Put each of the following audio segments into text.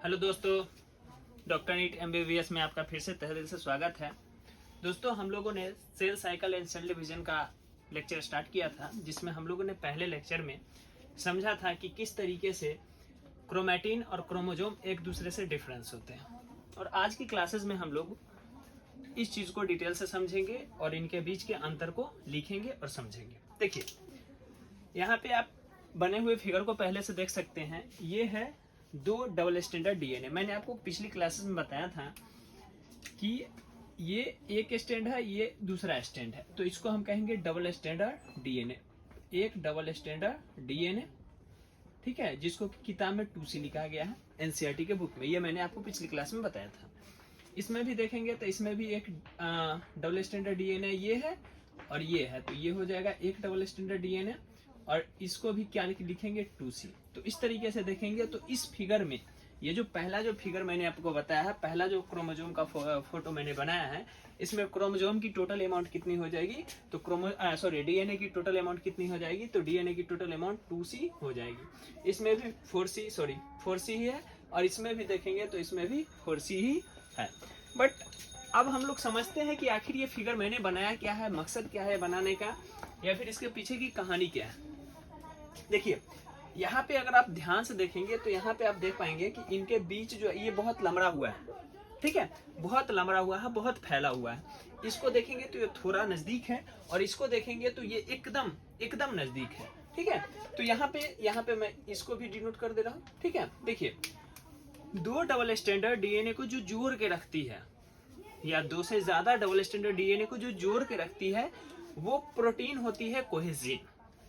Hello दोस्तों, doctor NEET MBBS में आपका फिर से तहे दिल से स्वागत है। दोस्तों, हम लोगों ने cell cycle and cell division का लेक्चर स्टार्ट किया था, जिसमें हम लोगों ने पहले लेक्चर में समझा था कि किस तरीके से क्रोमैटिन और क्रोमोजोम एक दूसरे से डिफरेंस होते हैं। और आज की क्लासेस में हम लोग इस चीज़ को डिटेल से समझेंगे और इनके बीच के अंतर को लिखेंगे और समझेंगे। देखिए, यहाँ पे आप बने हुए फिगर को पहले से देख सकते हैं। ये है दो डबल स्टैंडर्ड DNA। मैंने आपको पिछली क्लासेस में बताया था कि ये एक स्टैंड है, ये दूसरा स्टैंड है, तो इसको हम कहेंगे डबल स्टैंडर्ड DNA। एक डबल स्टैंडर्ड DNA, ठीक है, जिसको किताब में 2C लिखा गया है NCERT के बुक में। ये मैंने आपको पिछली क्लास में बताया था। इसमें भी देखेंगे तो इसमें भी एक डबल स्टैंडर्ड DNA ये है और ये है, तो ये हो जाएगा एक डबल स्टैंडर्ड DNA और इसको भी क्या लिखेंगे 2C। तो इस तरीके से देखेंगे तो इस फिगर में ये जो पहला जो फिगर मैंने आपको बताया है, पहला जो क्रोमोजोम का फोटो मैंने बनाया है, इसमें क्रोमोजोम की टोटल अमाउंट कितनी हो जाएगी, तो DNA की टोटल अमाउंट कितनी हो जाएगी, तो DNA की टोटल अमाउंट 2C हो जाएगी। इसमें भी 4C ही है और इसमें भी देखेंगे तो इसमें भी 4C ही है। बट अब हम लोग समझते हैं कि आखिर ये फिगर मैंने बनाया क्या है, मकसद क्या है बनाने का, या फिर इसके पीछे की कहानी क्या है। देखिए, यहाँ पे अगर आप ध्यान से देखेंगे तो यहाँ पे आप देख पाएंगे कि इनके बीच जो ये बहुत लमड़ा हुआ है, ठीक है, बहुत लमड़ा हुआ है, बहुत फैला हुआ है। इसको देखेंगे तो ये थोड़ा नजदीक है और इसको देखेंगे तो ये एकदम नजदीक है, ठीक है। तो यहाँ पे मैं इसको भी डिनोट कर दे रहा हूँ, ठीक है। देखिए, दो डबल स्टैंडर्ड DNA को जो जोड़ के रखती है, या दो से ज्यादा डबल स्टैंडर्ड DNA को जो जोड़ के रखती है, वो प्रोटीन होती है कोहेसिन,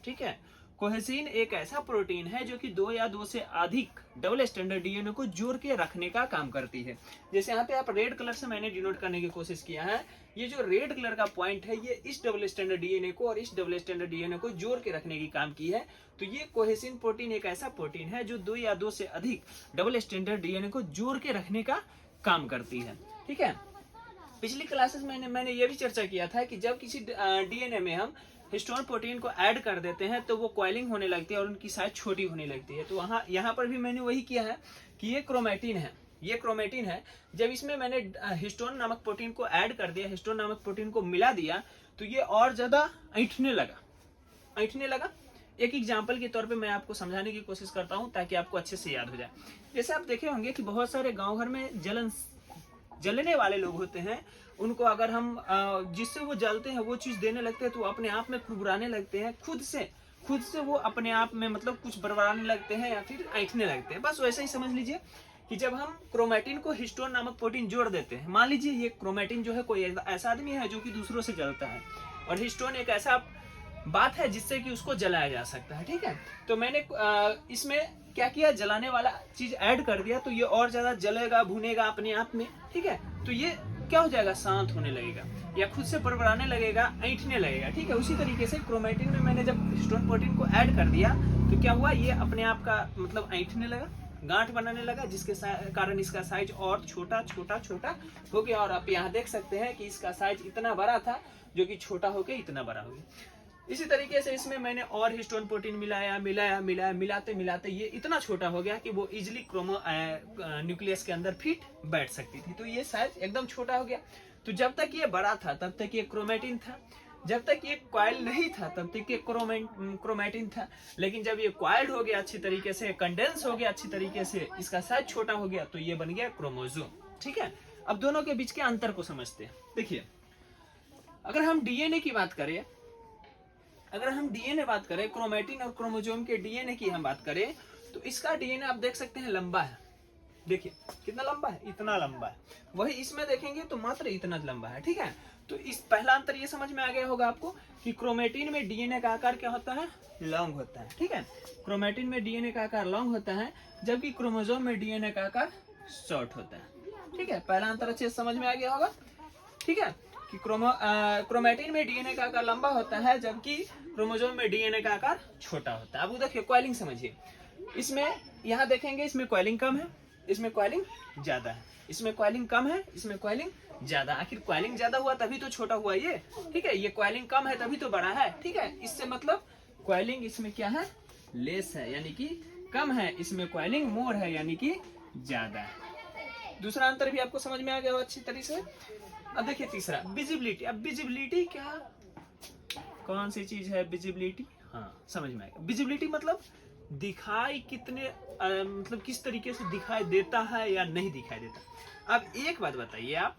ठीक है। कोहेसिन एक ऐसा प्रोटीन है जो कि दो या दो से अधिक डबल स्टैंडर्ड DNA को जोड़ के रखने का काम करती है। जैसे यहाँ पे आप रेड कलर से मैंने डिनोट करने की कोशिश किया है। ये जो रेड कलर का पॉइंट है, ये इस डबल स्टैंडर्ड DNA को और इस डबल स्टैंडर्ड DNA को जोड़ के रखने की काम की है। तो ये कोहेसिन प्रोटीन एक ऐसा प्रोटीन है जो दो या दो से अधिक डबल स्टैंडर्ड DNA को जोड़ के रखने का काम करती है, ठीक है। पिछली क्लासेस में मैंने ये भी चर्चा किया था कि जब किसी DNA में हम हिस्टोन प्रोटीन को ऐड कर देते हैं तो वो कॉइलिंग होने लगती है और उनकी साइज छोटी होने लगती है। तो यहाँ पर भी मैंने वही किया है कि ये क्रोमैटिन है। जब इसमें मैंने हिस्टोन नामक प्रोटीन को ऐड कर दिया, हिस्टोन नामक प्रोटीन को मिला दिया, तो ये और ज्यादा ऐंठने लगा। एक एग्जाम्पल के तौर पे मैं आपको समझाने की कोशिश करता हूँ ताकि आपको अच्छे से याद हो जाए। जैसे आप देखे होंगे कि बहुत सारे गाँव घर में जलने वाले लोग होते हैं, उनको अगर हम जिससे वो जलते हैं वो चीज देने लगते हैं तो वो अपने आप में कुरकुराने लगते हैं, खुद से वो अपने आप में मतलब कुछ बरबराने लगते हैं या फिर ऐंठने लगते हैं। बस वैसे ही समझ लीजिए कि जब हम क्रोमैटिन को हिस्टोन नामक प्रोटीन जोड़ देते हैं, मान लीजिए ये क्रोमैटिन जो है कोई ऐसा आदमी है जो कि दूसरों से जलता है और हिस्टोन एक ऐसा बात है जिससे कि उसको जलाया जा सकता है, ठीक है। तो मैंने इसमें क्या किया, जलाने वाला चीज ऐड कर दिया, तो ये और ज्यादा जलेगा, भुनेगा अपने आप में, ठीक है। तो ये क्या हो जाएगा, शांत होने लगेगा या खुद से बरबराने लगेगा, ऐंठने लगेगा, ठीक है। उसी तरीके से क्रोमैटिन में मैंने जब हिस्टोन प्रोटीन को ऐड कर दिया तो क्या हुआ, ये अपने आप का मतलब ऐंठने लगा, गांठ बनाने लगा, जिसके कारण इसका साइज और छोटा हो गया। और आप यहाँ देख सकते हैं कि इसका साइज इतना बड़ा था जो कि छोटा होकर इतना बड़ा हो गया। इसी तरीके से इसमें मैंने और हिस्टोन प्रोटीन मिलाते ये इतना छोटा हो गया कि वो इजिली न्यूक्लियस के अंदर फिट बैठ सकती थी। तो ये साइज एकदम छोटा हो गया। तो जब तक ये बड़ा था तब तक ये क्रोमैटिन था, जब तक ये कॉइल नहीं था तब तक ये क्रोमैटिन था। लेकिन जब ये कॉइल्ड हो गया, अच्छी तरीके से कंडेंस हो गया, अच्छी तरीके से इसका साइज छोटा हो गया, तो ये बन गया क्रोमोसोम, ठीक है। अब दोनों के बीच के अंतर को समझते हैं। देखिए, अगर हम DNA की बात करें, क्रोमैटिन और क्रोमोसोम के DNA की हम बात करें, तो इसका DNA आप देख सकते हैं लंबा है। देखिए कितना लंबा है, इतना लंबा है। वही इसमें देखेंगे तो मात्र इतना लंबा है, ठीक है। तो इस पहला अंतर ये समझ में आ गया होगा आपको कि क्रोमैटिन में DNA का आकार क्या होता है, लॉन्ग होता है, ठीक है। क्रोमैटिन में DNA का आकार लॉन्ग होता है, जबकि क्रोमोसोम में DNA का आकार शॉर्ट होता है, ठीक है। पहला अंतर अच्छे से समझ में आ गया होगा, ठीक है, कि क्रोमैटिन में DNA का आकार लंबा होता है, जबकि क्रोमोसोम में DNA का आकार छोटा होता है। अब देखिए कॉइलिंग समझिए, इसमें यहाँ देखेंगे इसमें कॉइलिंग कम है, इसमें कॉइलिंग ज्यादा है, इसमें कॉइलिंग कम है, इसमें कॉइलिंग ज्यादा। आखिर कॉइलिंग ज्यादा हुआ तभी तो छोटा हुआ ये, ठीक है। ये कॉइलिंग कम है तभी तो बड़ा है, ठीक है। इससे मतलब कॉइलिंग इसमें क्या है, लेस है यानी कि कम है, इसमें कॉइलिंग मोर है यानी कि ज्यादा है। दूसरा अंतर भी आपको समझ में आ गया हो अच्छी तरीके से। अब देखिए तीसरा विजिबिलिटी। अब विजिबिलिटी क्या, कौन सी चीज है विजिबिलिटी? हाँ समझ में आएगा। विजिबिलिटी मतलब दिखाई कितने मतलब किस तरीके से दिखाई देता है या नहीं दिखाई देता। अब एक बात बताइए आप,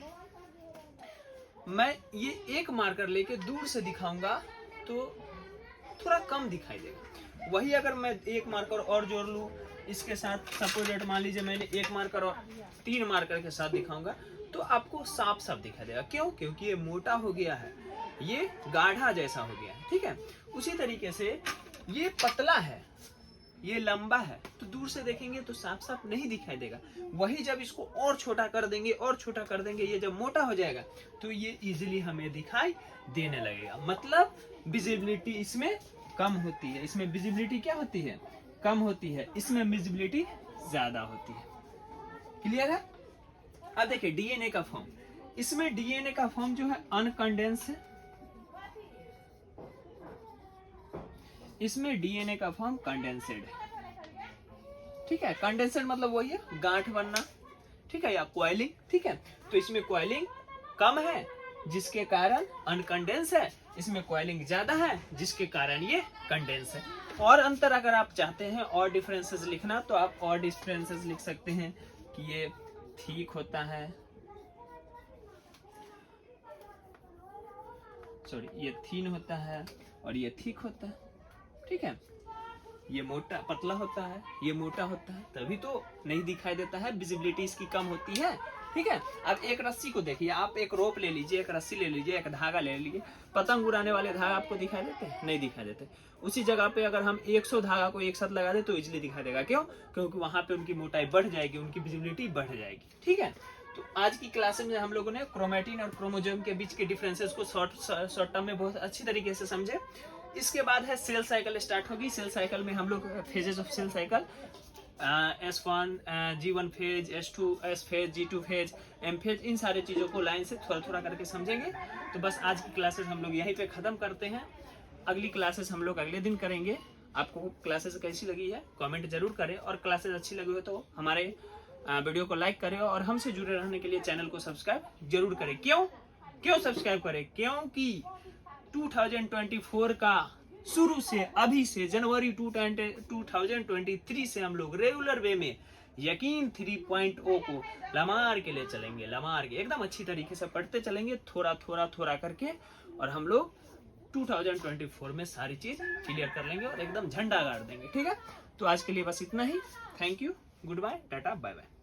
मैं ये एक मार्कर लेके दूर से दिखाऊंगा तो थोड़ा कम दिखाई देगा। वही अगर मैं एक मार्कर और जोड़ लूं इसके साथ, सपोज मान लीजिए मैंने एक मार्कर और 3 मार्कर के साथ दिखाऊंगा तो आपको साफ साफ दिखाई देगा। क्यों? क्योंकि ये मोटा हो गया है, ये गाढ़ा जैसा हो गया है, ठीक है। उसी तरीके से ये पतला है, ये लंबा है, तो दूर से देखेंगे तो साफ साफ नहीं दिखाई देगा। वही जब इसको और छोटा कर देंगे और छोटा कर देंगे, ये जब मोटा हो जाएगा तो ये इजीली हमें दिखाई देने लगेगा। मतलब विजिबिलिटी इसमें कम होती है। इसमें विजिबिलिटी क्या होती है? कम होती है। इसमें विजिबिलिटी ज्यादा होती है। क्लियर है? अब देखिए डीएनए का फॉर्म। इसमें डीएनए का फॉर्म जो है अनकंडेंस है, इसमें डीएनए का फॉर्म कंडेंसेड है, ठीक है। कंडेंसेड मतलब वही है गांठ बनना, ठीक है, या कॉइलिंग, ठीक है। तो इसमें कॉइलिंग कम है जिसके कारण अनकंडेंस है, इसमें कॉइलिंग ज्यादा है जिसके कारण ये कंडेंस है। और अंतर अगर आप चाहते हैं और डिफरेंसेस लिखना तो आप और डिफरेंसेस लिख सकते हैं कि ये ठीक होता है, सॉरी ये थीन होता है और ये थिक होता है, ठीक है। ये मोटा पतला होता है, ये मोटा होता है, तभी तो नहीं दिखाई देता है, विजिबिलिटी इसकी कम होती है, ठीक है। अब एक रस्सी को देखिए, आप एक रोप ले लीजिए, एक रस्सी ले लीजिए, एक धागा ले लीजिए, पतंग उड़ाने वाले धागा आपको दिखाई देते हैं? नहीं दिखाई देते। उसी जगह पे अगर हम 100 धागा को एक साथ लगा दे तो इजिली दिखाई देगा। क्यों? क्योंकि वहां पे उनकी मोटाई बढ़ जाएगी, उनकी विजिबिलिटी बढ़ जाएगी, ठीक है। तो आज की क्लास में हम लोगों ने क्रोमेटिन और क्रोमोसोम के बीच के डिफरेंसेस को शॉर्ट टर्म में बहुत अच्छी तरीके से समझे। इसके बाद है सेल साइकिल स्टार्ट होगी। सेल साइकिल में हम लोग phases of cell cycle S1 G1 phase, S2 S phase, G2 phase, M phase, इन सारे चीज़ों को लाइन से थोड़ा थोड़ा करके समझेंगे। तो बस आज की क्लासेस हम लोग यहीं पे ख़त्म करते हैं। अगली क्लासेस हम लोग अगले दिन करेंगे। आपको क्लासेस कैसी लगी है कमेंट जरूर करें, और क्लासेस अच्छी लगी हो तो हमारे वीडियो को लाइक करें और हमसे जुड़े रहने के लिए चैनल को सब्सक्राइब जरूर करें। क्यों सब्सक्राइब करें? क्योंकि 2024 का शुरू से, अभी से जनवरी 2023 से हम लोग रेगुलर वे में यकीन 3.0 को लमार के लिए चलेंगे। लमार के एकदम अच्छी तरीके से पढ़ते चलेंगे, थोड़ा करके, और हम लोग 2024 में सारी चीज क्लियर कर लेंगे और एकदम झंडा गाड़ देंगे, ठीक है। तो आज के लिए बस इतना ही। Thank you, good bye, tata, bye bye.